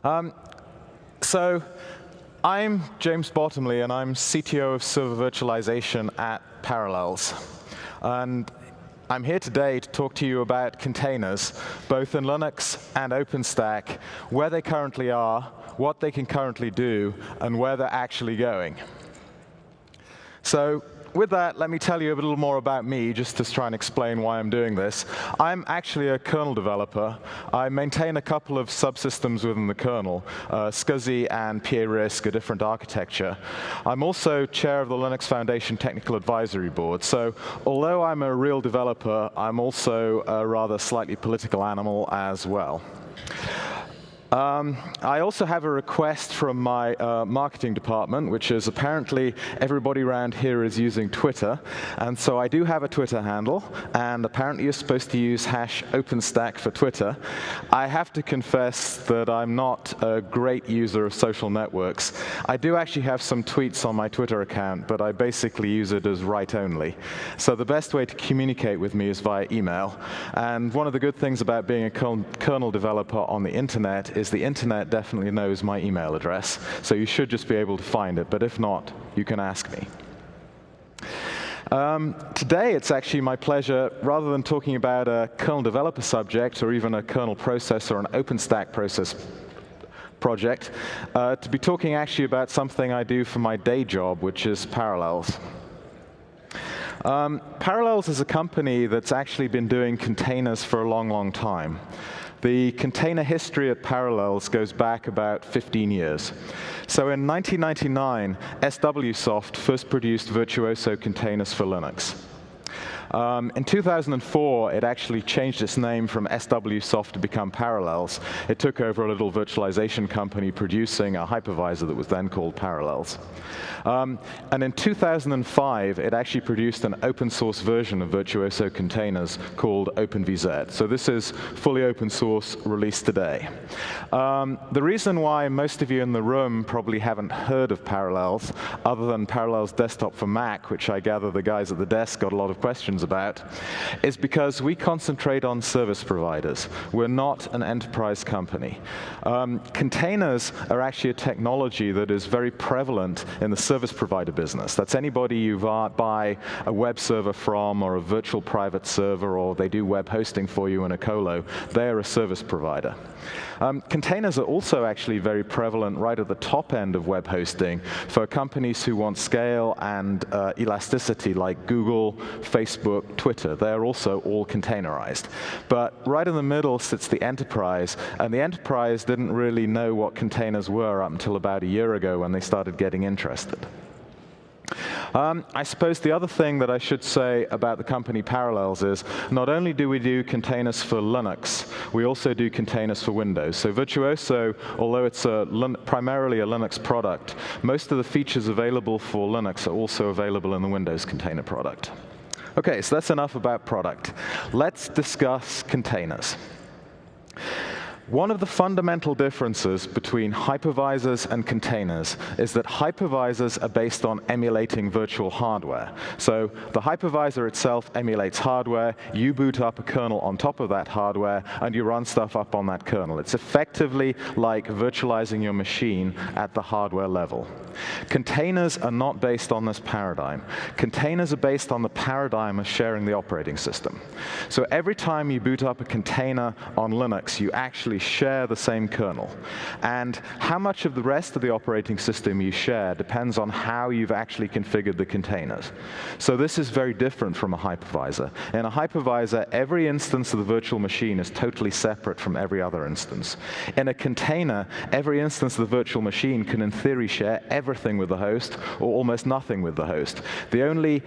So I'm James Bottomley, and I'm CTO of server virtualization at Parallels. And I'm here today to talk to you about containers, both in Linux and OpenStack, where they currently are, what they can currently do, and where they're actually going. So with that, let me tell you a little more about me, just to try and explain why I'm doing this. I'm actually a kernel developer. I maintain a couple of subsystems within the kernel, SCSI and PA-RISC, a different architecture. I'm also chair of the Linux Foundation Technical Advisory Board. So although I'm a real developer, I'm also a rather slightly political animal as well. I also have a request from my marketing department, which is apparently everybody around here is using Twitter. And so I do have a Twitter handle, and apparently you're supposed to use #OpenStack for Twitter. I have to confess that I'm not a great user of social networks. I do actually have some tweets on my Twitter account, but I basically use it as write-only. So the best way to communicate with me is via email. And one of the good things about being a kernel developer on the internet is the internet definitely knows my email address, so you should just be able to find it, but if not, you can ask me. Today, it's actually my pleasure, rather than talking about a kernel developer subject or even a kernel process or an OpenStack process project, to be talking actually about something I do for my day job, which is Parallels. Parallels is a company that's actually been doing containers for a long, long time. The container history at Parallels goes back about 15 years. So in 1999, SWSoft first produced Virtuozzo containers for Linux. In 2004, it actually changed its name from SWSoft to become Parallels. It took over a little virtualization company producing a hypervisor that was then called Parallels. And in 2005, it actually produced an open source version of Virtuozzo containers called OpenVZ. So this is fully open source, released today. The reason why most of you in the room probably haven't heard of Parallels, other than Parallels Desktop for Mac, which I gather the guys at the desk got a lot of questions about, is because we concentrate on service providers. We're not an enterprise company. Containers are actually a technology that is very prevalent in the service provider business. That's anybody you buy a web server from, or a virtual private server, or they do web hosting for you in a colo. They're a service provider. Containers are also actually very prevalent right at the top end of web hosting for companies who want scale and elasticity, like Google, Facebook, Twitter. They're also all containerized. But right in the middle sits the enterprise, and the enterprise didn't really know what containers were up until about a year ago when they started getting interested. I suppose the other thing that I should say about the company Parallels is not only do we do containers for Linux, we also do containers for Windows. So Virtuozzo, although it's primarily a Linux product, most of the features available for Linux are also available in the Windows container product. OK, so that's enough about product. Let's discuss containers. One of the fundamental differences between hypervisors and containers is that hypervisors are based on emulating virtual hardware. So the hypervisor itself emulates hardware. You boot up a kernel on top of that hardware, and you run stuff up on that kernel. It's effectively like virtualizing your machine at the hardware level. Containers are not based on this paradigm. Containers are based on the paradigm of sharing the operating system. So every time you boot up a container on Linux, you actually share the same kernel. And how much of the rest of the operating system you share depends on how you've actually configured the containers. So this is very different from a hypervisor. In a hypervisor, every instance of the virtual machine is totally separate from every other instance. In a container, every instance of the virtual machine can, in theory, share everything with the host or almost nothing with the host. The only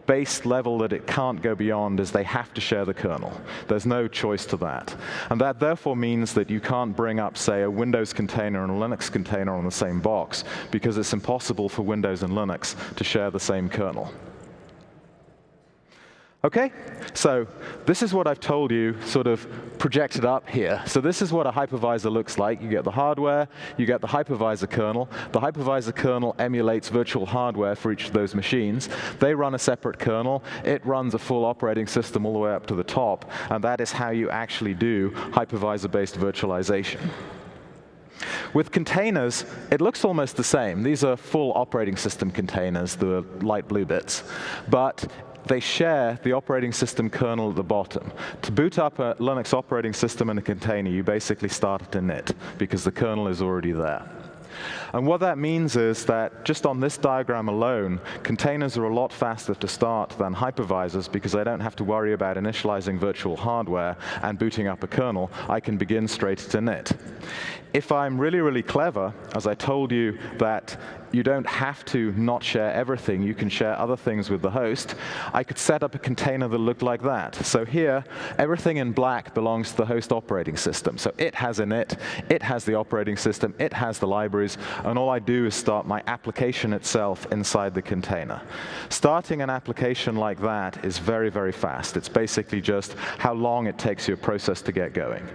base level that it can't go beyond is they have to share the kernel. There's no choice to that. And that therefore means that you can't bring up, say, a Windows container and a Linux container on the same box, because it's impossible for Windows and Linux to share the same kernel. OK, so this is what I've told you, sort of projected up here. So this is what a hypervisor looks like. You get the hardware, you get the hypervisor kernel. The hypervisor kernel emulates virtual hardware for each of those machines. They run a separate kernel. It runs a full operating system all the way up to the top. And that is how you actually do hypervisor-based virtualization. With containers, it looks almost the same. These are full operating system containers, the light blue bits. But they share the operating system kernel at the bottom. To boot up a Linux operating system in a container, you basically start at init, because the kernel is already there. And what that means is that just on this diagram alone, containers are a lot faster to start than hypervisors because I don't have to worry about initializing virtual hardware and booting up a kernel. I can begin straight at init. If I'm really, really clever, as I told you that you don't have to not share everything. You can share other things with the host. I could set up a container that looked like that. So here, everything in black belongs to the host operating system. So it has init, it has the operating system, it has the libraries, and all I do is start my application itself inside the container. Starting an application like that is very, very fast. It's basically just how long it takes your process to get going.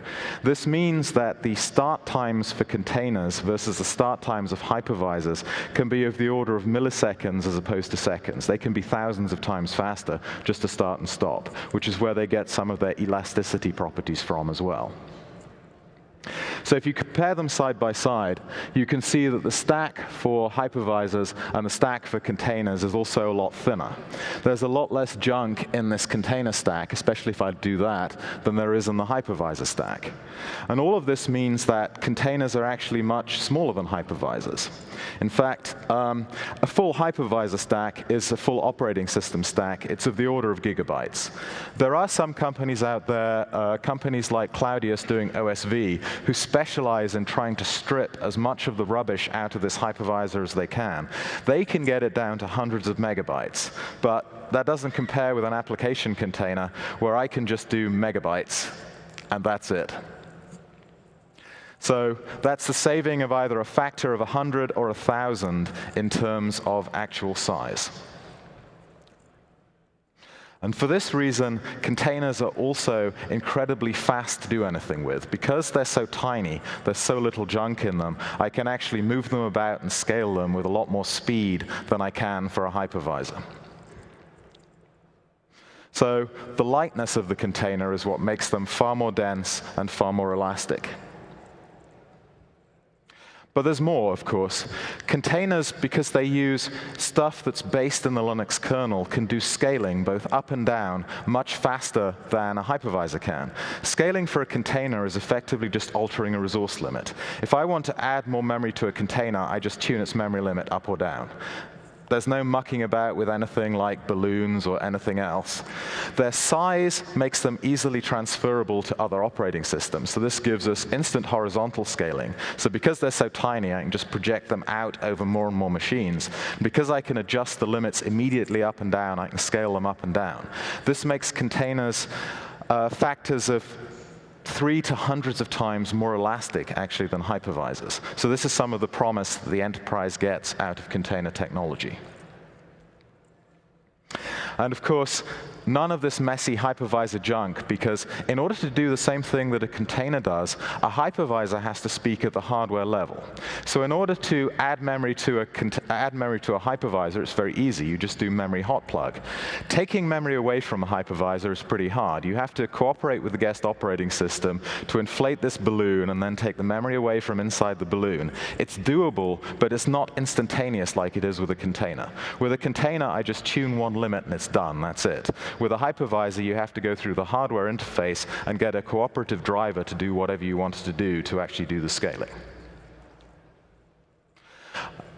This means that the start times for containers versus the start times of hypervisors can be of the order of milliseconds as opposed to seconds. They can be thousands of times faster just to start and stop, which is where they get some of their elasticity properties from as well. So if you compare them side by side, you can see that the stack for hypervisors and the stack for containers is also a lot thinner. There's a lot less junk in this container stack, especially if I do that, than there is in the hypervisor stack. And all of this means that containers are actually much smaller than hypervisors. In fact, a full hypervisor stack is a full operating system stack. It's of the order of gigabytes. There are some companies out there, companies like Claudius doing OSV, who specialize in trying to strip as much of the rubbish out of this hypervisor as they can. They can get it down to hundreds of megabytes, but that doesn't compare with an application container where I can just do megabytes, and that's it. So that's the saving of either a factor of 100 or 1,000 in terms of actual size. And for this reason, containers are also incredibly fast to do anything with. Because they're so tiny, there's so little junk in them, I can actually move them about and scale them with a lot more speed than I can for a hypervisor. So the lightness of the container is what makes them far more dense and far more elastic. But there's more, of course. Containers, because they use stuff that's based in the Linux kernel, can do scaling both up and down much faster than a hypervisor can. Scaling for a container is effectively just altering a resource limit. If I want to add more memory to a container, I just tune its memory limit up or down. There's no mucking about with anything like balloons or anything else. Their size makes them easily transferable to other operating systems. So this gives us instant horizontal scaling. So because they're so tiny, I can just project them out over more and more machines. And because I can adjust the limits immediately up and down, I can scale them up and down. This makes containers factors of 3 to hundreds of times more elastic, actually, than hypervisors. So this is some of the promise that the enterprise gets out of container technology. And of course, none of this messy hypervisor junk, because in order to do the same thing that a container does, a hypervisor has to speak at the hardware level. So in order to add memory to a hypervisor, it's very easy. You just do memory hot plug. Taking memory away from a hypervisor is pretty hard. You have to cooperate with the guest operating system to inflate this balloon and then take the memory away from inside the balloon. It's doable, but it's not instantaneous like it is with a container. With a container, I just tune one limit and it's done. That's it. With a hypervisor, you have to go through the hardware interface and get a cooperative driver to do whatever you want it to do to actually do the scaling.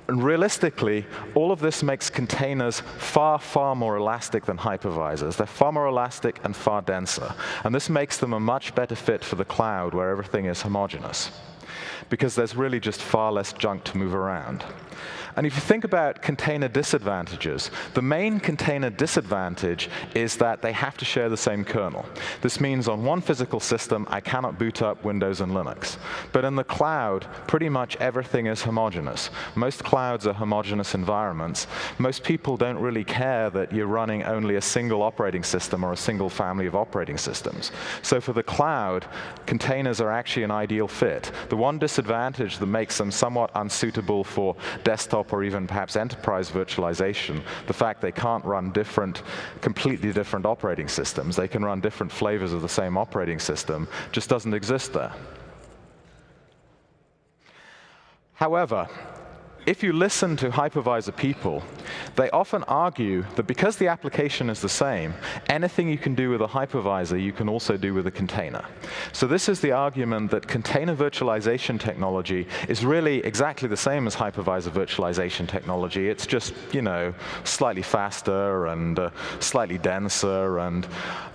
And realistically, all of this makes containers far, far more elastic than hypervisors. They're far more elastic and far denser. And this makes them a much better fit for the cloud where everything is homogeneous, because there's really just far less junk to move around. And if you think about container disadvantages, the main container disadvantage is that they have to share the same kernel. This means on one physical system, I cannot boot up Windows and Linux. But in the cloud, pretty much everything is homogeneous. Most clouds are homogeneous environments. Most people don't really care that you're running only a single operating system or a single family of operating systems. So for the cloud, containers are actually an ideal fit. The one disadvantage that makes them somewhat unsuitable for desktop or even perhaps enterprise virtualization, the fact they can't run completely different operating systems. They can run different flavors of the same operating system, just doesn't exist there. However, if you listen to hypervisor people, they often argue that because the application is the same, anything you can do with a hypervisor, you can also do with a container. So this is the argument that container virtualization technology is really exactly the same as hypervisor virtualization technology. It's just, slightly faster and slightly denser, and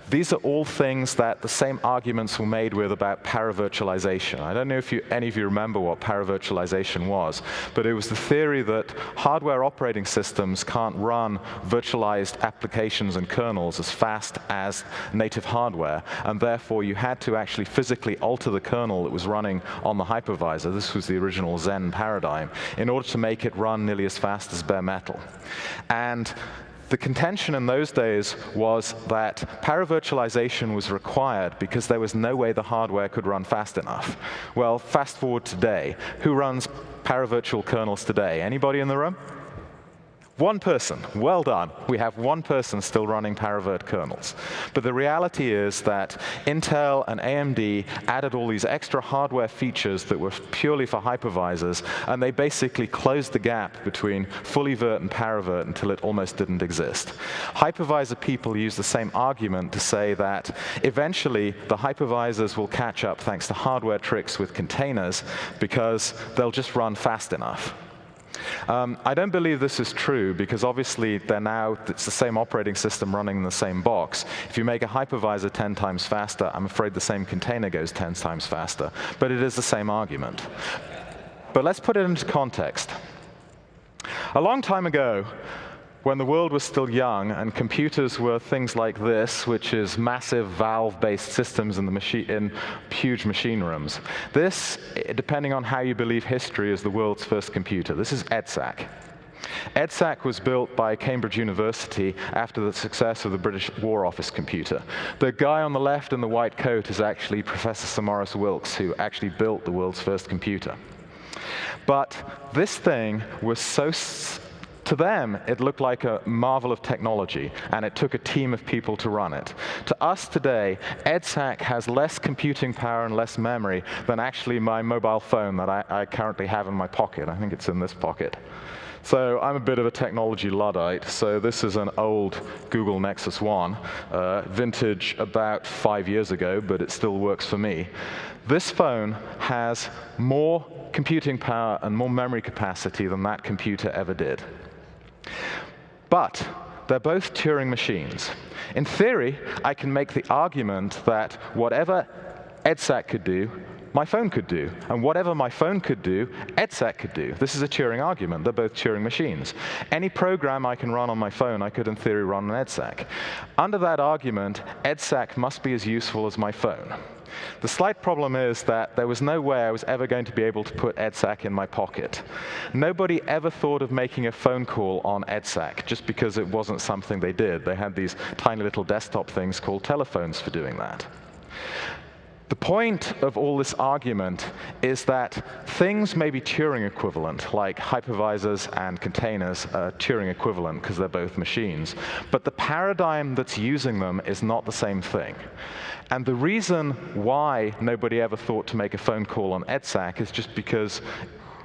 these are all things that the same arguments were made with about paravirtualization. I don't know if any of you remember what paravirtualization was, but it was the theory that hardware operating systems can't run virtualized applications and kernels as fast as native hardware, and therefore you had to actually physically alter the kernel that was running on the hypervisor. This was the original Xen paradigm, in order to make it run nearly as fast as bare metal. And the contention in those days was that paravirtualization was required because there was no way the hardware could run fast enough. Well, fast forward today. Who runs paravirtual kernels today? Anybody in the room? One person. Well done. We have one person still running paravirt kernels. But the reality is that Intel and AMD added all these extra hardware features that were purely for hypervisors, and they basically closed the gap between fully virt and paravirt until it almost didn't exist. Hypervisor people use the same argument to say that eventually the hypervisors will catch up thanks to hardware tricks with containers because they'll just run fast enough. I don't believe this is true because obviously it's the same operating system running in the same box. If you make a hypervisor 10 times faster, I'm afraid the same container goes 10 times faster. But it is the same argument. But let's put it into context. A long time ago, when the world was still young and computers were things like this, which is massive valve-based systems in huge machine rooms. This, depending on how you believe history, is the world's first computer. This is EDSAC. EDSAC was built by Cambridge University after the success of the British War Office computer. The guy on the left in the white coat is actually Professor Sir Maurice Wilks, who actually built the world's first computer. But this thing was to them, it looked like a marvel of technology, and it took a team of people to run it. To us today, EDSAC has less computing power and less memory than actually my mobile phone that I currently have in my pocket. I think it's in this pocket. So I'm a bit of a technology Luddite. So this is an old Google Nexus 1, vintage about 5 years ago, but it still works for me. This phone has more computing power and more memory capacity than that computer ever did. But they're both Turing machines. In theory, I can make the argument that whatever EDSAC could do, my phone could do. And whatever my phone could do, EDSAC could do. This is a Turing argument. They're both Turing machines. Any program I can run on my phone, I could, in theory, run on EDSAC. Under that argument, EDSAC must be as useful as my phone. The slight problem is that there was no way I was ever going to be able to put EDSAC in my pocket. Nobody ever thought of making a phone call on EDSAC just because it wasn't something they did. They had these tiny little desktop things called telephones for doing that. The point of all this argument is that things may be Turing equivalent, like hypervisors and containers are Turing equivalent because they're both machines. But the paradigm that's using them is not the same thing. And the reason why nobody ever thought to make a phone call on EDSAC is just because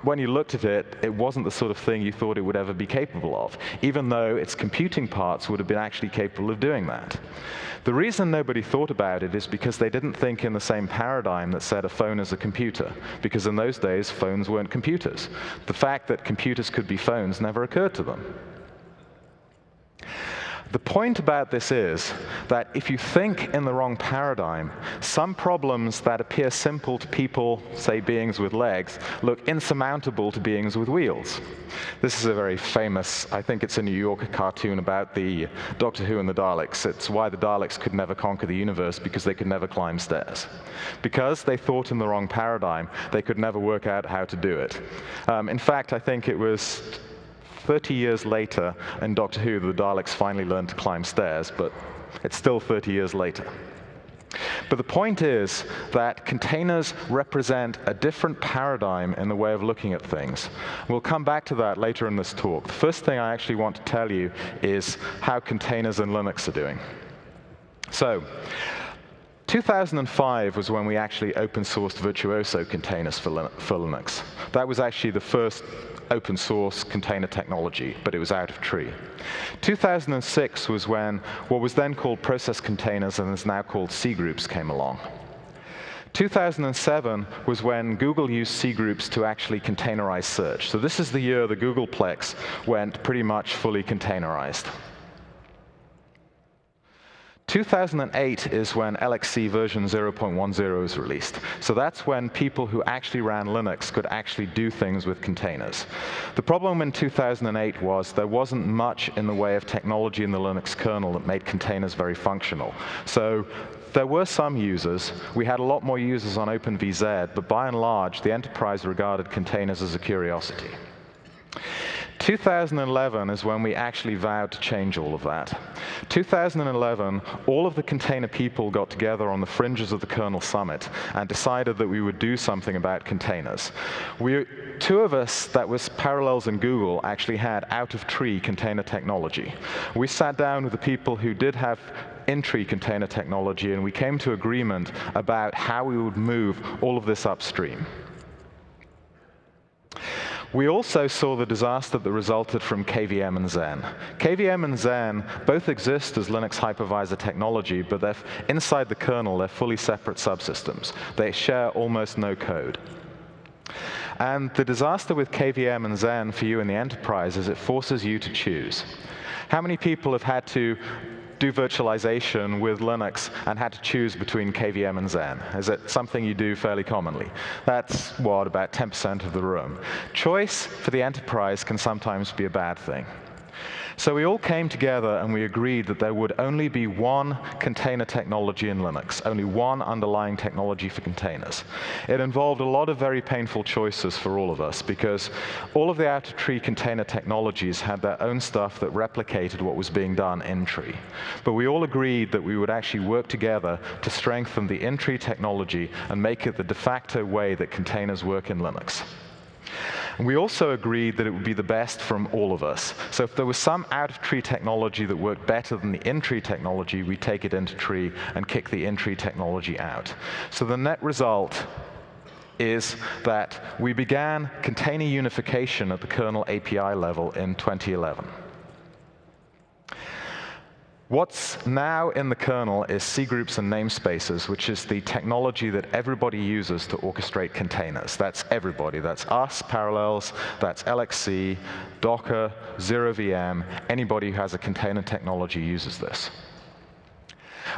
when you looked at it, it wasn't the sort of thing you thought it would ever be capable of, even though its computing parts would have been actually capable of doing that. The reason nobody thought about it is because they didn't think in the same paradigm that said a phone is a computer, because in those days, phones weren't computers. The fact that computers could be phones never occurred to them. The point about this is that if you think in the wrong paradigm, some problems that appear simple to people, say beings with legs, look insurmountable to beings with wheels. This is a very famous, I think it's a New Yorker cartoon about the Doctor Who and the Daleks. It's why the Daleks could never conquer the universe, because they could never climb stairs. Because they thought in the wrong paradigm, they could never work out how to do it. In fact, I think it was 30 years later in Doctor Who, the Daleks finally learned to climb stairs, but it's still 30 years later. But the point is that containers represent a different paradigm in the way of looking at things. We'll come back to that later in this talk. The first thing I actually want to tell you is how containers in Linux are doing. So, 2005 was when we actually open-sourced Virtuozzo containers for Linux. That was actually the first open source container technology, but it was out of tree. 2006 was when what was then called process containers and is now called C groups came along. 2007 was when Google used C groups to actually containerize search. So this is the year the Googleplex went pretty much fully containerized. 2008 is when LXC version 0.10 was released. So that's when people who actually ran Linux could actually do things with containers. The problem in 2008 was there wasn't much in the way of technology in the Linux kernel that made containers very functional. So there were some users. We had a lot more users on OpenVZ, but by and large, the enterprise regarded containers as a curiosity. 2011 is when we actually vowed to change all of that. 2011, all of the container people got together on the fringes of the Kernel Summit and decided that we would do something about containers. Two of us, that was Parallels and Google, actually had out-of-tree container technology. We sat down with the people who did have in-tree container technology, and we came to agreement about how we would move all of this upstream. We also saw the disaster that resulted from KVM and Xen. KVM and Xen both exist as Linux hypervisor technology, but they're inside the kernel, they're fully separate subsystems. They share almost no code. And the disaster with KVM and Xen for you in the enterprise is it forces you to choose. How many people have had to do virtualization with Linux and had to choose between KVM and Xen? Is it something you do fairly commonly? That's, what, about 10% of the room. Choice for the enterprise can sometimes be a bad thing. So we all came together and we agreed that there would only be one container technology in Linux, only one underlying technology for containers. It involved a lot of very painful choices for all of us because all of the out-of-tree container technologies had their own stuff that replicated what was being done in-tree. But we all agreed that we would actually work together to strengthen the in-tree technology and make it the de facto way that containers work in Linux. And we also agreed that it would be the best from all of us. So if there was some out-of-tree technology that worked better than the in-tree technology, we'd take it into tree and kick the in-tree technology out. So the net result is that we began container unification at the kernel API level in 2011. What's now in the kernel is C groups and namespaces, which is the technology that everybody uses to orchestrate containers. That's everybody. That's us, Parallels, that's LXC, Docker, ZeroVM. Anybody who has a container technology uses this.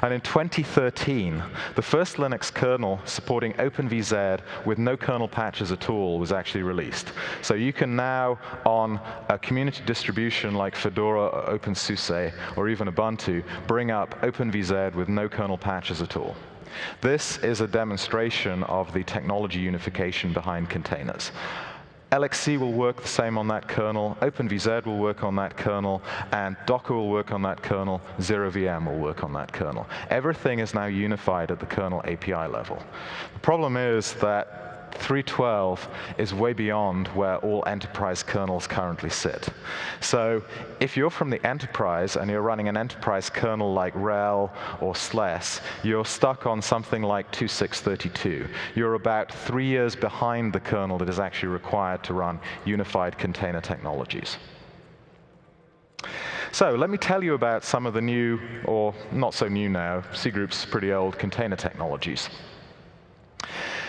And in 2013, the first Linux kernel supporting OpenVZ with no kernel patches at all was actually released. So you can now, on a community distribution like Fedora or OpenSUSE or even Ubuntu, bring up OpenVZ with no kernel patches at all. This is a demonstration of the technology unification behind containers. LXC will work the same on that kernel, OpenVZ will work on that kernel, and Docker will work on that kernel, ZeroVM will work on that kernel. Everything is now unified at the kernel API level. The problem is that 3.12 is way beyond where all enterprise kernels currently sit. So if you're from the enterprise and you're running an enterprise kernel like RHEL or SLES, you're stuck on something like 2.6.32. You're about 3 years behind the kernel that is actually required to run unified container technologies. So let me tell you about some of the new, or not so new now, C groups pretty old container technologies.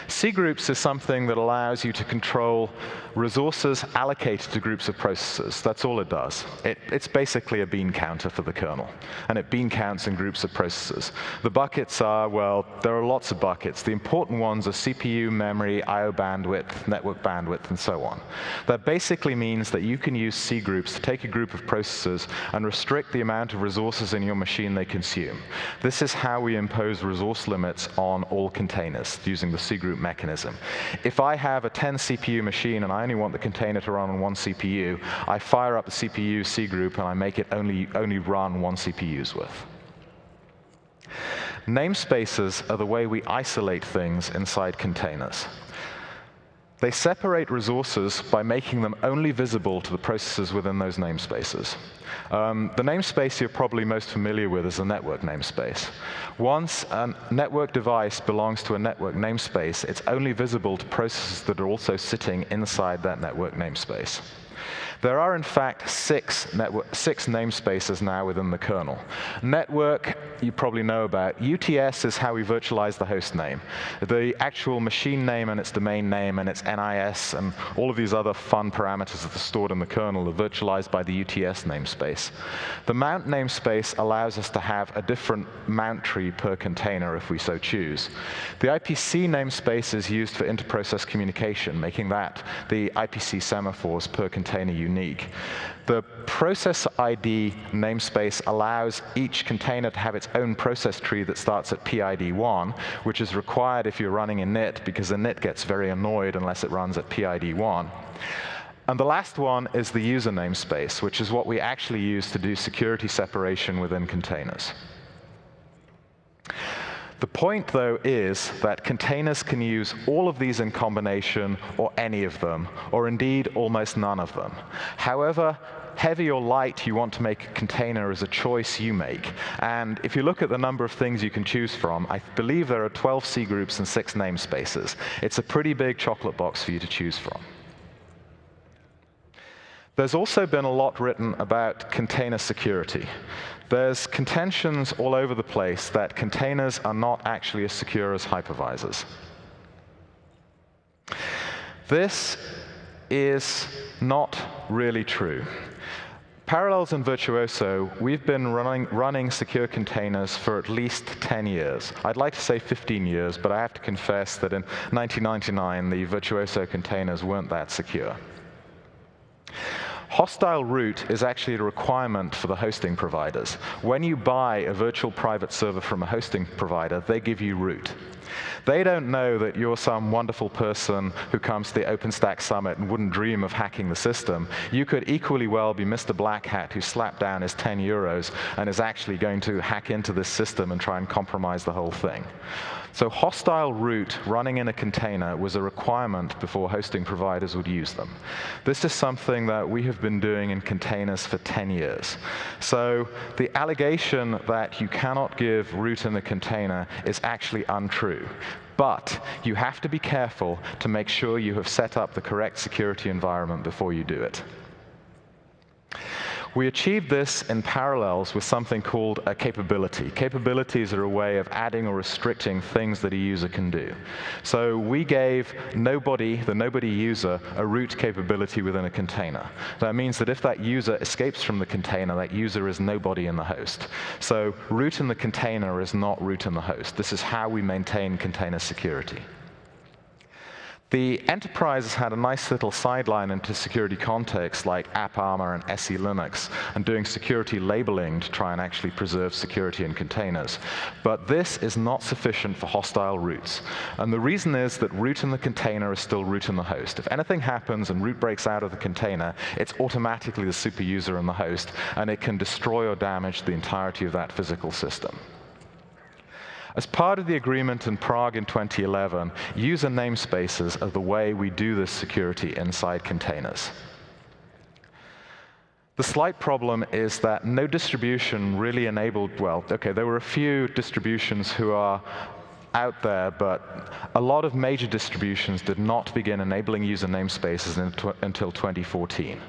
C groups is something that allows you to control resources allocated to groups of processes. That's all it does. It's basically a bean counter for the kernel, and it bean counts in groups of processes. The buckets are, well, there are lots of buckets. The important ones are CPU, memory, I/O bandwidth, network bandwidth, and so on. That basically means that you can use C groups to take a group of processes and restrict the amount of resources in your machine they consume. This is how we impose resource limits on all containers using the C group mechanism. If I have a 10 CPU machine and I only want the container to run on one CPU, I fire up the CPU C group and I make it only run one CPU's worth. Namespaces are the way we isolate things inside containers. They separate resources by making them only visible to the processes within those namespaces. The namespace you're probably most familiar with is a network namespace. Once a network device belongs to a network namespace, it's only visible to processes that are also sitting inside that network namespace. There are, in fact, six namespaces now within the kernel. Network, you probably know about. UTS is how we virtualize the host name. The actual machine name and its domain name and its NIS and all of these other fun parameters that are stored in the kernel are virtualized by the UTS namespace. The mount namespace allows us to have a different mount tree per container if we so choose. The IPC namespace is used for inter-process communication, making that the IPC semaphores per container unique. The process ID namespace allows each container to have its own process tree that starts at PID1, which is required if you're running Init, because Init gets very annoyed unless it runs at PID1. And the last one is the user namespace, which is what we actually use to do security separation within containers. The point, though, is that containers can use all of these in combination, or any of them, or indeed almost none of them. However heavy or light you want to make a container is a choice you make. And if you look at the number of things you can choose from, I believe there are 12 C groups and 6 namespaces. It's a pretty big chocolate box for you to choose from. There's also been a lot written about container security. There's contentions all over the place that containers are not actually as secure as hypervisors. This is not really true. Parallels and Virtuozzo, we've been running secure containers for at least 10 years. I'd like to say 15 years, but I have to confess that in 1999, the Virtuozzo containers weren't that secure. Hostile root is actually a requirement for the hosting providers. When you buy a virtual private server from a hosting provider, they give you root. They don't know that you're some wonderful person who comes to the OpenStack Summit and wouldn't dream of hacking the system. You could equally well be Mr. Black Hat who slapped down his 10 euros and is actually going to hack into this system and try and compromise the whole thing. So hostile root running in a container was a requirement before hosting providers would use them. This is something that we have been doing in containers for 10 years. So the allegation that you cannot give root in the container is actually untrue. But you have to be careful to make sure you have set up the correct security environment before you do it. We achieved this in parallels with something called a capability. Capabilities are a way of adding or restricting things that a user can do. So we gave the nobody user, a root capability within a container. That means that if that user escapes from the container, that user is nobody in the host. So root in the container is not root in the host. This is how we maintain container security. The enterprise has had a nice little sideline into security context like AppArmor and SE Linux and doing security labeling to try and actually preserve security in containers. But this is not sufficient for hostile roots. And the reason is that root in the container is still root in the host. If anything happens and root breaks out of the container, it's automatically the super user in the host, and it can destroy or damage the entirety of that physical system. As part of the agreement in Prague in 2011, user namespaces are the way we do this security inside containers. The slight problem is that no distribution really enabled, well, okay, there were a few distributions who are out there, but a lot of major distributions did not begin enabling user namespaces until 2014.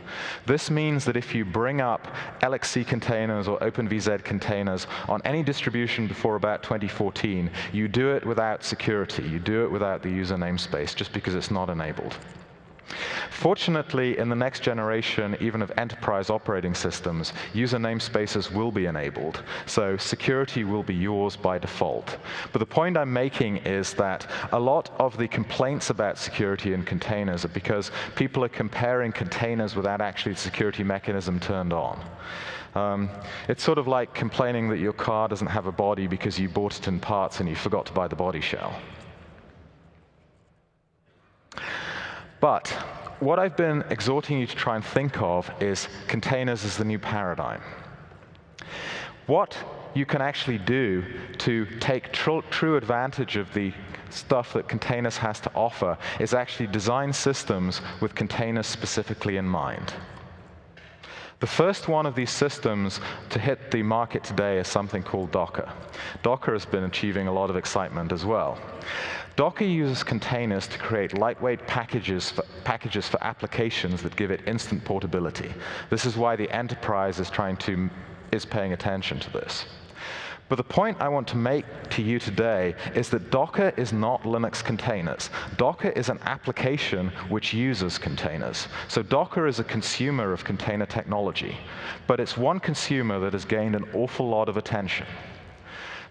This means that if you bring up LXC containers or OpenVZ containers on any distribution before about 2014, you do it without security. You do it without the user namespace, just because it's not enabled. Fortunately, in the next generation, even of enterprise operating systems, user namespaces will be enabled, so security will be yours by default. But the point I'm making is that a lot of the complaints about security in containers are because people are comparing containers without actually the security mechanism turned on. It's sort of like complaining that your car doesn't have a body because you bought it in parts and you forgot to buy the body shell. But what I've been exhorting you to try and think of is containers as the new paradigm. What you can actually do to take true advantage of the stuff that containers has to offer is actually design systems with containers specifically in mind. The first one of these systems to hit the market today is something called Docker. Docker has been achieving a lot of excitement as well. Docker uses containers to create lightweight packages for applications that give it instant portability. This is why the enterprise is paying attention to this. But the point I want to make to you today is that Docker is not Linux containers. Docker is an application which uses containers. So Docker is a consumer of container technology, but it's one consumer that has gained an awful lot of attention.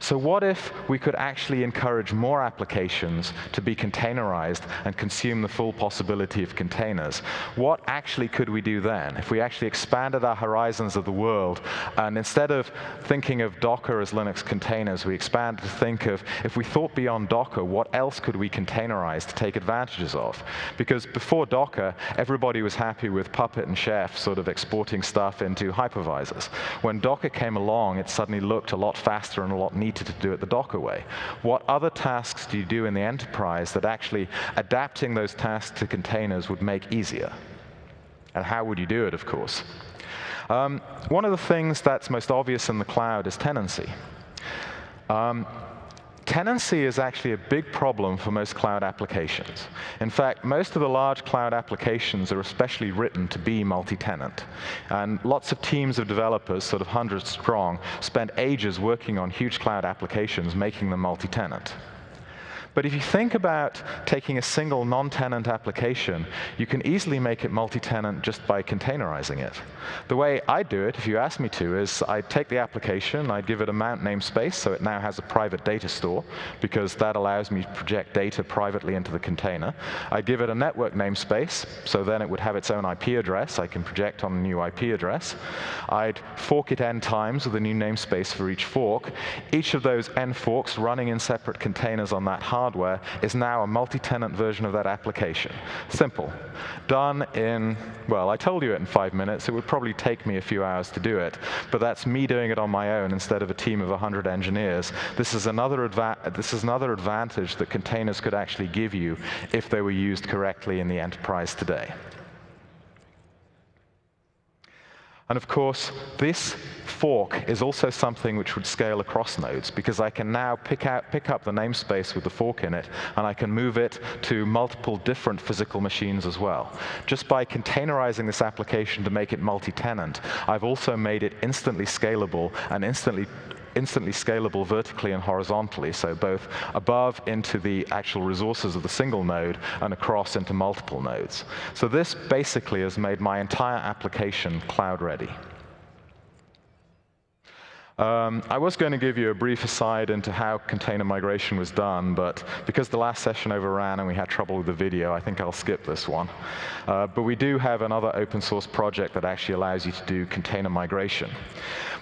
So what if we could actually encourage more applications to be containerized and consume the full possibility of containers? What actually could we do then? If we actually expanded our horizons of the world, and instead of thinking of Docker as Linux containers, we expanded to think of, if we thought beyond Docker, what else could we containerize to take advantages of? Because before Docker, everybody was happy with Puppet and Chef sort of exporting stuff into hypervisors. When Docker came along, it suddenly looked a lot faster and a lot neater to do it the Docker way. What other tasks do you do in the enterprise that actually adapting those tasks to containers would make easier? And how would you do it, of course? One of the things that's most obvious in the cloud is tenancy. Tenancy is actually a big problem for most cloud applications. In fact, most of the large cloud applications are especially written to be multi-tenant. And lots of teams of developers, sort of hundreds strong, spend ages working on huge cloud applications, making them multi-tenant. But if you think about taking a single non-tenant application, you can easily make it multi-tenant just by containerizing it. The way I do it, if you ask me to, is I'd take the application, I'd give it a mount namespace, so it now has a private data store, because that allows me to project data privately into the container. I'd give it a network namespace, so then it would have its own IP address. I can project on a new IP address. I'd fork it n times with a new namespace for each fork. Each of those n forks running in separate containers on that hardware is now a multi-tenant version of that application. Simple. Done in, well, I told you it in 5 minutes. It would probably take me a few hours to do it, but that's me doing it on my own instead of a team of 100 engineers. This is another advantage that containers could actually give you if they were used correctly in the enterprise today. And of course, this fork is also something which would scale across nodes, because I can now pick up the namespace with the fork in it, and I can move it to multiple different physical machines as well. Just by containerizing this application to make it multi-tenant, I've also made it instantly scalable and instantly scalable vertically and horizontally, so both above into the actual resources of the single node and across into multiple nodes. So this basically has made my entire application cloud ready. I was going to give you a brief aside into how container migration was done, but because the last session overran and we had trouble with the video, I think I'll skip this one. But we do have another open source project that actually allows you to do container migration.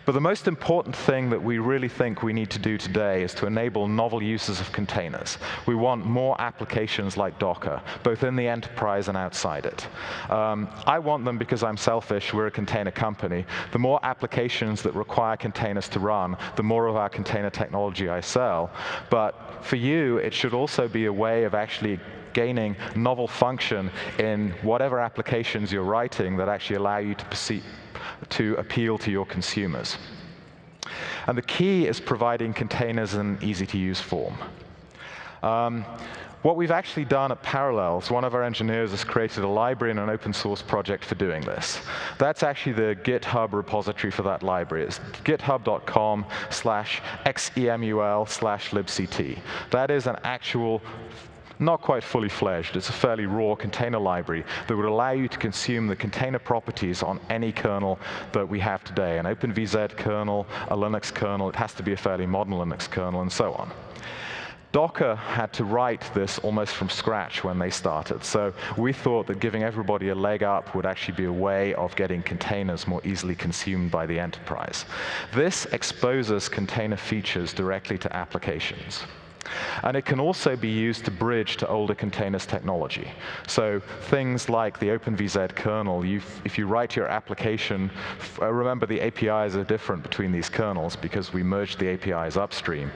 But the most important thing that we really think we need to do today is to enable novel uses of containers. We want more applications like Docker, both in the enterprise and outside it. I want them because I'm selfish. We're a container company. The more applications that require containers to run, the more of our container technology I sell. But for you, it should also be a way of actually gaining novel function in whatever applications you're writing that actually allow you to appeal to your consumers. And the key is providing containers in an easy-to-use form. What we've actually done at Parallels, one of our engineers has created a library and an open source project for doing this. That's actually the GitHub repository for that library. It's github.com/xemul/libct. That is an actual, not quite fully fledged, it's a fairly raw container library that would allow you to consume the container properties on any kernel that we have today, an OpenVZ kernel, a Linux kernel, it has to be a fairly modern Linux kernel, and so on. Docker had to write this almost from scratch when they started, so we thought that giving everybody a leg up would actually be a way of getting containers more easily consumed by the enterprise. This exposes container features directly to applications. And it can also be used to bridge to older containers technology. So things like the OpenVZ kernel, if you write your application, remember the APIs are different between these kernels because we merged the APIs upstream.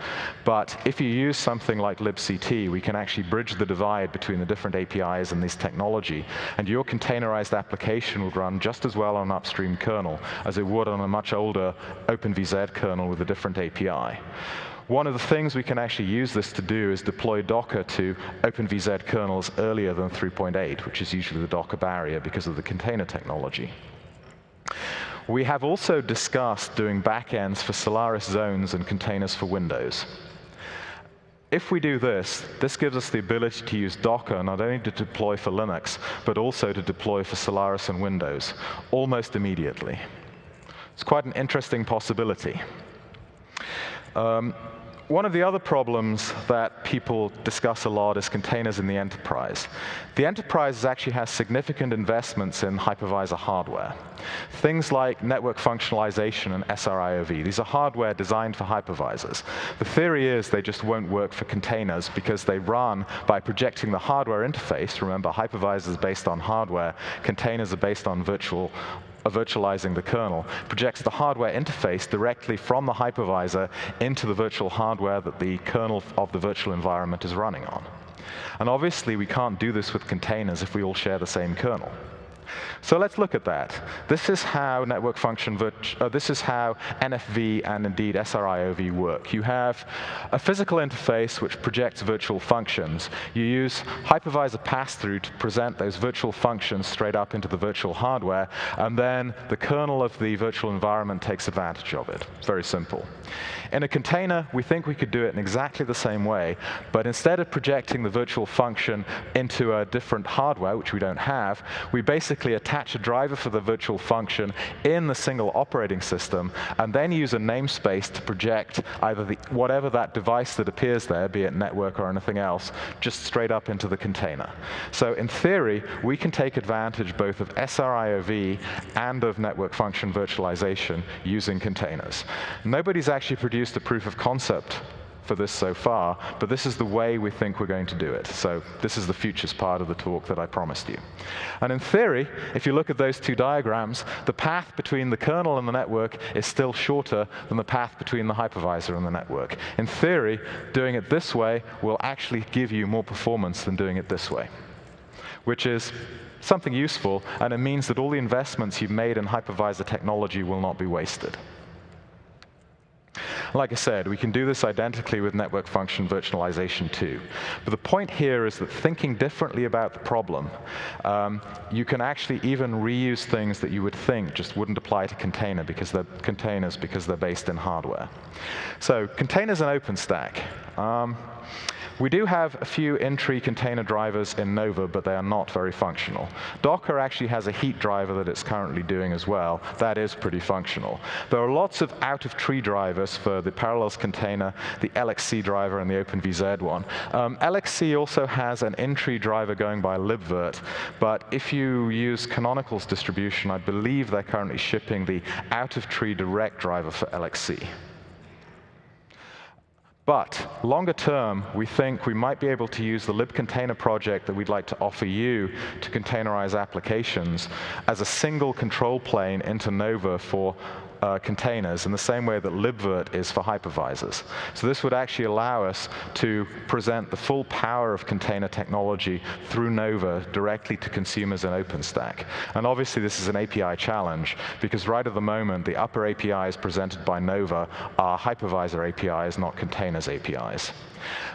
But if you use something like libct, we can actually bridge the divide between the different APIs and this technology, and your containerized application would run just as well on an upstream kernel as it would on a much older OpenVZ kernel with a different API. One of the things we can actually use this to do is deploy Docker to OpenVZ kernels earlier than 3.8, which is usually the Docker barrier because of the container technology. We have also discussed doing backends for Solaris zones and containers for Windows. If we do this, this gives us the ability to use Docker not only to deploy for Linux, but also to deploy for Solaris and Windows, almost immediately. It's quite an interesting possibility. One of the other problems that people discuss a lot is containers in the enterprise. The enterprise actually has significant investments in hypervisor hardware. Things like network functionalization and SRIOV. These are hardware designed for hypervisors. The theory is they just won't work for containers because they run by projecting the hardware interface. Remember, hypervisors based on hardware, containers are based on virtualizing the kernel, projects the hardware interface directly from the hypervisor into the virtual hardware that the kernel of the virtual environment is running on. And obviously, we can't do this with containers if we all share the same kernel. So let's look at that. This is how this is how NFV and indeed SRIOV work. You have a physical interface which projects virtual functions. You use hypervisor pass-through to present those virtual functions straight up into the virtual hardware, and then the kernel of the virtual environment takes advantage of it. Very simple. In a container, we think we could do it in exactly the same way, but instead of projecting the virtual function into a different hardware, which we don't have, we basically attach a driver for the virtual function in the single operating system, and then use a namespace to project either whatever that device that appears there, be it network or anything else, just straight up into the container. So in theory, we can take advantage both of SRIOV and of network function virtualization using containers. Nobody's actually produced a proof of concept for this so far, but this is the way we think we're going to do it. So this is the futures part of the talk that I promised you. And in theory, if you look at those two diagrams, the path between the kernel and the network is still shorter than the path between the hypervisor and the network. In theory, doing it this way will actually give you more performance than doing it this way, which is something useful, and it means that all the investments you've made in hypervisor technology will not be wasted. Like I said, we can do this identically with network function virtualization too. But the point here is that thinking differently about the problem, you can actually even reuse things that you would think just wouldn't apply to containers because they're based in hardware. So containers and OpenStack. We do have a few in-tree container drivers in Nova, but they are not very functional. Docker actually has a heat driver that it's currently doing as well. That is pretty functional. There are lots of out-of-tree drivers for the Parallels container, the LXC driver, and the OpenVZ one. LXC also has an in-tree driver going by libvirt, but if you use Canonical's distribution, I believe they're currently shipping the out-of-tree direct driver for LXC. But longer term, we think we might be able to use the libcontainer project that we'd like to offer you to containerize applications as a single control plane into Nova for containers in the same way that libvirt is for hypervisors. So this would actually allow us to present the full power of container technology through Nova directly to consumers in OpenStack. And obviously this is an API challenge because right at the moment the upper APIs presented by Nova are hypervisor APIs, not containers APIs.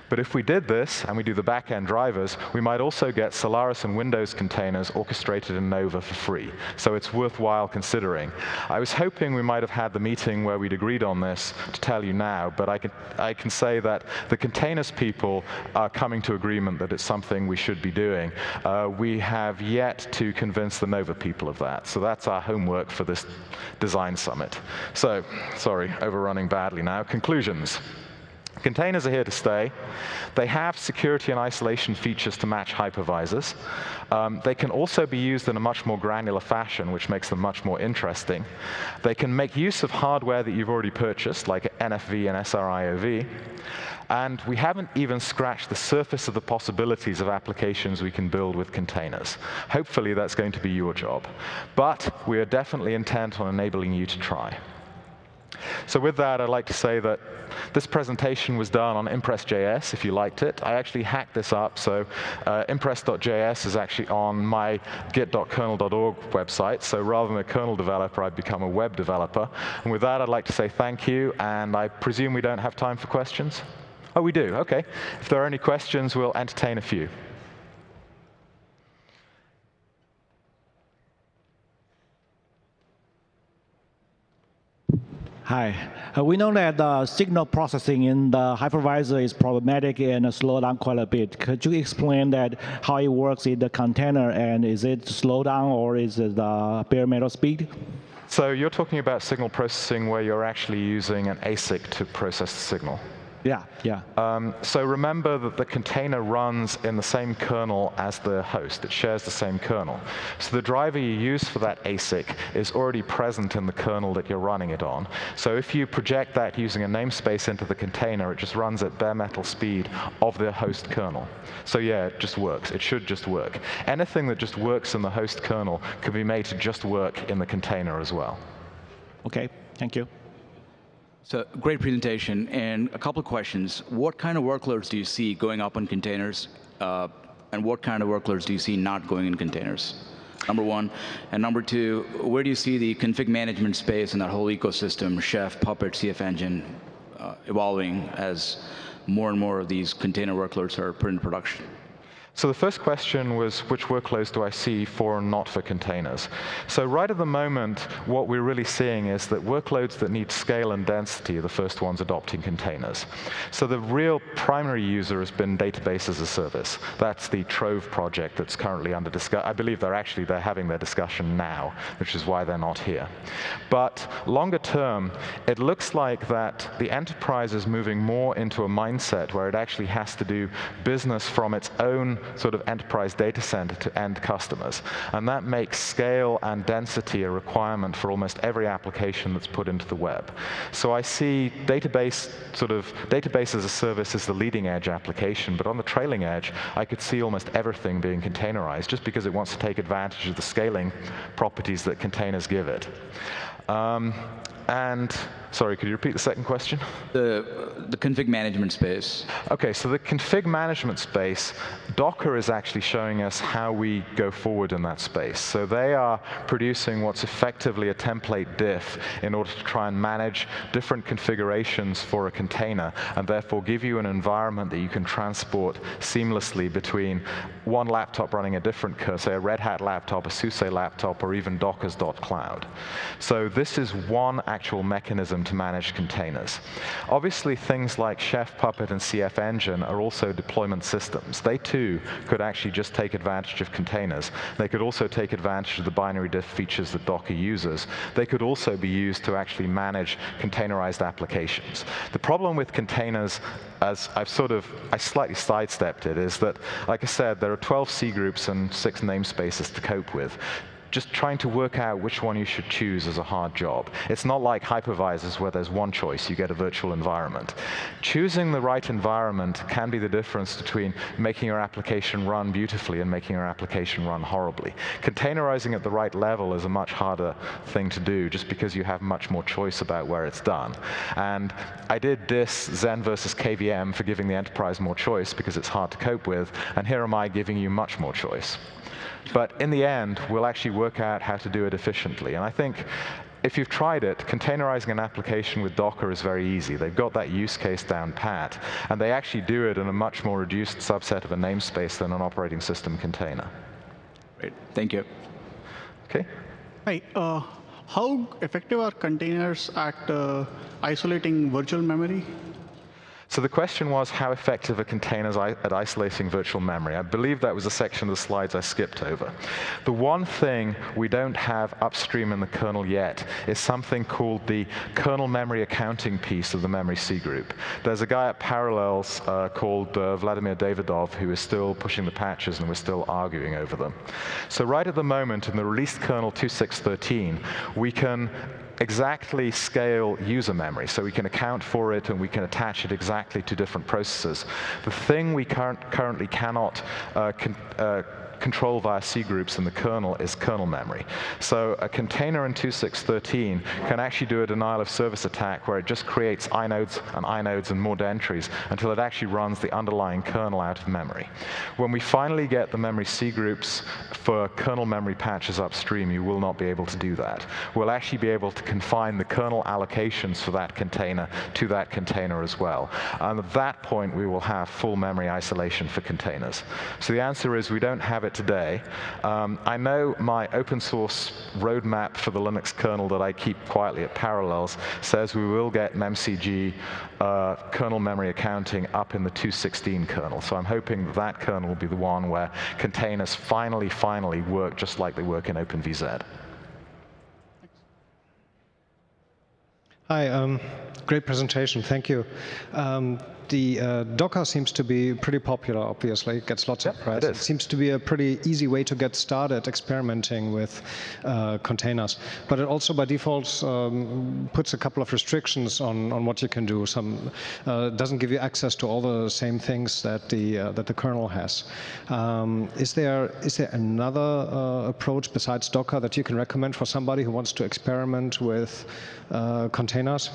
But if we did this, and we do the back-end drivers, we might also get Solaris and Windows containers orchestrated in Nova for free. So it's worthwhile considering. I was hoping we might have had the meeting where we'd agreed on this to tell you now, but I can say that the containers people are coming to agreement that it's something we should be doing. We have yet to convince the Nova people of that. So that's our homework for this design summit. So, sorry, overrunning badly now. Conclusions. Containers are here to stay. They have security and isolation features to match hypervisors. They can also be used in a much more granular fashion, which makes them much more interesting. They can make use of hardware that you've already purchased, like NFV and SRIOV. And we haven't even scratched the surface of the possibilities of applications we can build with containers. Hopefully, that's going to be your job. But we are definitely intent on enabling you to try. So with that, I'd like to say that this presentation was done on Impress.js, if you liked it. I actually hacked this up, so Impress.js is actually on my git.kernel.org website. So rather than a kernel developer, I've become a web developer. And with that, I'd like to say thank you, and I presume we don't have time for questions? Oh, we do, OK. If there are any questions, we'll entertain a few. Hi. We know that signal processing in the hypervisor is problematic and slow down quite a bit. Could you explain that how it works in the container, and is it slow down or is it bare metal speed? So you're talking about signal processing where you're actually using an ASIC to process the signal. Yeah. So remember that the container runs in the same kernel as the host. It shares the same kernel. So the driver you use for that ASIC is already present in the kernel that you're running it on. So if you project that using a namespace into the container, it just runs at bare metal speed of the host kernel. So yeah, it just works. It should just work. Anything that just works in the host kernel can be made to just work in the container as well. OK, thank you. So great presentation, and a couple of questions. What kind of workloads do you see going up on containers, and what kind of workloads do you see not going in containers? Number one. And number two, where do you see the config management space and that whole ecosystem, Chef, Puppet, CF Engine, evolving as more and more of these container workloads are put into production? So the first question was, which workloads do I see for and not for containers? So right at the moment, what we're really seeing is that workloads that need scale and density are the first ones adopting containers. So the real primary user has been database as a service. That's the Trove project that's currently under discussion. I believe they're having their discussion now, which is why they're not here. But longer term, it looks like that the enterprise is moving more into a mindset where it actually has to do business from its own sort of enterprise data center to end customers. And that makes scale and density a requirement for almost every application that's put into the web. So I see database as a service as the leading edge application, but on the trailing edge, I could see almost everything being containerized just because it wants to take advantage of the scaling properties that containers give it. And sorry, could you repeat the second question? The config management space. OK, so the config management space, Docker is actually showing us how we go forward in that space. So they are producing what's effectively a template diff in order to try and manage different configurations for a container, and therefore give you an environment that you can transport seamlessly between one laptop running a different, say a Red Hat laptop, a SUSE laptop, or even Dockers.cloud. So this is one actual mechanism to manage containers. Obviously, things like Chef, Puppet, and CF Engine are also deployment systems. They too could actually just take advantage of containers. They could also take advantage of the binary diff features that Docker uses. They could also be used to actually manage containerized applications. The problem with containers, as I slightly sidestepped it, is that, like I said, there are 12 C groups and 6 namespaces to cope with. Just trying to work out which one you should choose is a hard job. It's not like hypervisors where there's one choice, you get a virtual environment. Choosing the right environment can be the difference between making your application run beautifully and making your application run horribly. Containerizing at the right level is a much harder thing to do just because you have much more choice about where it's done. And I did diss Xen versus KVM for giving the enterprise more choice because it's hard to cope with, and here am I giving you much more choice. But in the end, we'll actually work out how to do it efficiently. And I think if you've tried it, containerizing an application with Docker is very easy. They've got that use case down pat, and they actually do it in a much more reduced subset of a namespace than an operating system container. Great, thank you. OK. Hi. How effective are containers at isolating virtual memory? So the question was, how effective are containers at isolating virtual memory? I believe that was a section of the slides I skipped over. The one thing we don't have upstream in the kernel yet is something called the kernel memory accounting piece of the memory C group. There's a guy at Parallels called Vladimir Davidov who is still pushing the patches, and we're still arguing over them. So right at the moment, in the released kernel 2.6.13, we can exactly scale user memory, so we can account for it and we can attach it exactly to different processes. The thing we currently cannot control via C groups in the kernel is kernel memory. So a container in 2.6.13 can actually do a denial of service attack where it just creates inodes and more entries until it actually runs the underlying kernel out of memory. When we finally get the memory C groups for kernel memory patches upstream, you will not be able to do that. We'll actually be able to confine the kernel allocations for that container to that container as well. And at that point, we will have full memory isolation for containers. So the answer is we don't have it today. I know my open source roadmap for the Linux kernel that I keep quietly at Parallels says we will get memcg kernel memory accounting up in the 2.16 kernel. So I'm hoping that kernel will be the one where containers finally work just like they work in OpenVZ. Hi, great presentation, thank you. The Docker seems to be pretty popular, obviously. It gets lots of press. It seems to be a pretty easy way to get started experimenting with containers. But it also, by default, puts a couple of restrictions on what you can do. Some doesn't give you access to all the same things that the kernel has. Is there another approach besides Docker that you can recommend for somebody who wants to experiment with containers?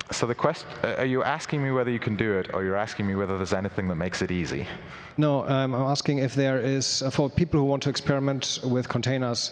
So the question, are you asking me whether you can do it, or you're asking me whether there's anything that makes it easy? No, I'm asking if there is, for people who want to experiment with containers,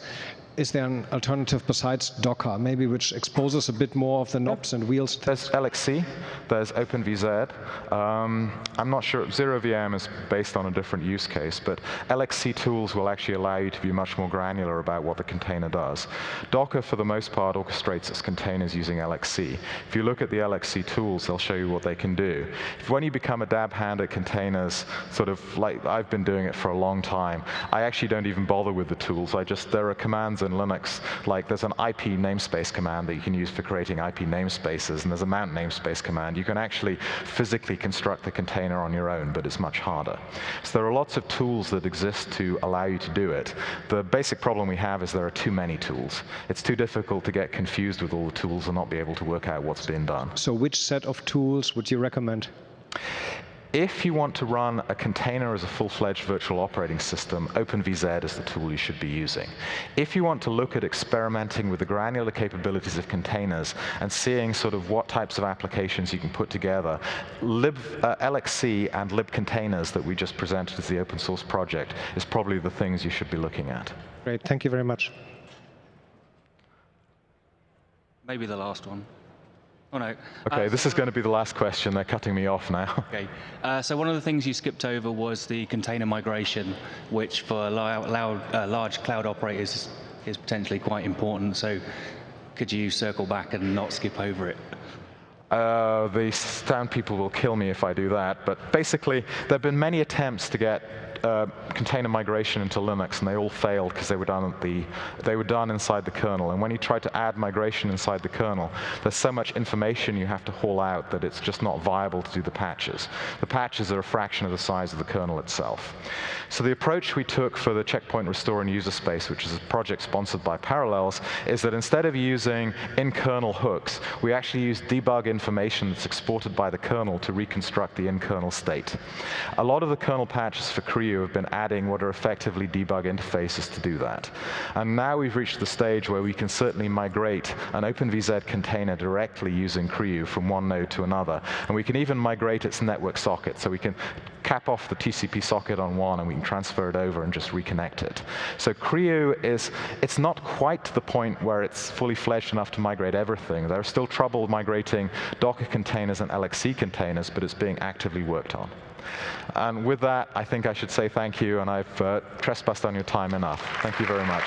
is there an alternative besides Docker, maybe which exposes a bit more of the knobs and wheels? There's LXC, there's OpenVZ. I'm not sure, ZeroVM is based on a different use case, but LXC tools will actually allow you to be much more granular about what the container does. Docker, for the most part, orchestrates its containers using LXC. If you look at the LXC tools, they'll show you what they can do. When you become a dab hand at containers, sort of like I've been doing it for a long time, I actually don't even bother with the tools. There are commands in Linux, like there's an IP namespace command that you can use for creating IP namespaces, and there's a mount namespace command. You can actually physically construct the container on your own, but it's much harder. So there are lots of tools that exist to allow you to do it. The basic problem we have is there are too many tools. It's too difficult to get confused with all the tools and not be able to work out what's been done. So which set of tools would you recommend? If you want to run a container as a full-fledged virtual operating system, OpenVZ is the tool you should be using. If you want to look at experimenting with the granular capabilities of containers and seeing sort of what types of applications you can put together, LXC and libcontainers that we just presented as the open source project is probably the things you should be looking at. Great, thank you very much. Maybe the last one. Oh, no. OK, this is going to be the last question. They're cutting me off now. OK. So one of the things you skipped over was the container migration, which for large cloud operators is potentially quite important. So could you circle back and not skip over it? The stand people will kill me if I do that. But basically, there have been many attempts to get container migration into Linux, and they all failed because they were done inside the kernel. And when you try to add migration inside the kernel, there's so much information you have to haul out that it's just not viable to do the patches. The patches are a fraction of the size of the kernel itself. So the approach we took for the checkpoint restore in user space, which is a project sponsored by Parallels, is that instead of using in-kernel hooks, we actually use debug information that's exported by the kernel to reconstruct the in-kernel state. A lot of the kernel patches for Creo have been adding what are effectively debug interfaces to do that. And now we've reached the stage where we can certainly migrate an OpenVZ container directly using Creo from one node to another. And we can even migrate its network socket. So we can cap off the TCP socket on one, and we can transfer it over and just reconnect it. So Creo it's not quite to the point where it's fully fledged enough to migrate everything. There's still trouble migrating Docker containers and LXC containers, but it's being actively worked on. And with that, I think I should say thank you, and I've trespassed on your time enough. Thank you very much.